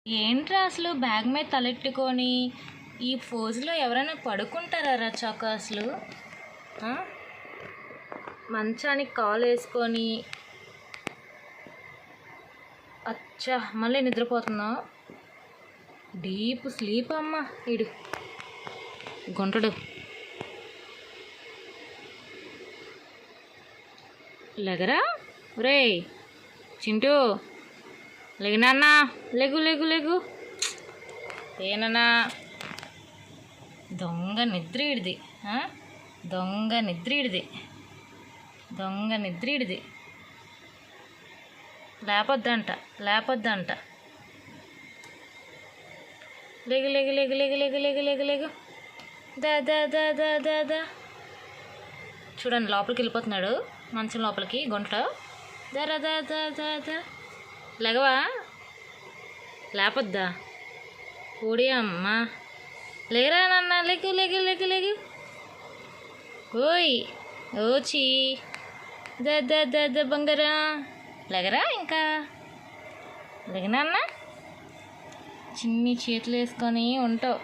ఏంట్రా అసలు బ్యాగ్ మీద తలెట్టుకొని ఈ ఫోజులో ఎవరైనా పడుకుంటారా చాక అసలు? మంచానికి కాలు వేసుకొని అచ్చా మళ్ళీ నిద్రపోతున్నా. డీప్ స్లీప్ అమ్మ ఇడు గుంటడు. లెగరా రే చింటూ, లేనాన్నా, లెగు లెగు లెగు. ఏనన్నా దొంగ నిద్రీడిది, దొంగ నిద్రీడిది, దొంగ నిద్రీడిది. లేపొద్దంట లేపొద్దంట. లెగు లెగు లెగు లెగు లెగు లెగు లెగు లెగు. దా దా దా దా దా దా. చూడండి లోపలికి వెళ్ళిపోతున్నాడు, మంచం లోపలికి గుంట. దరా దా దా దా దా. లెగవా, లేపొద్దా? ఓడి అమ్మ, లేరా నాన్న, లెగు లెగు లెగు లెగు. ఓయ్ ఓచి, ద ద ద ద బంగారా, లెగరా ఇంకా లెగనాన్న. చిన్ని చేతులు వేసుకొని ఉంటావు.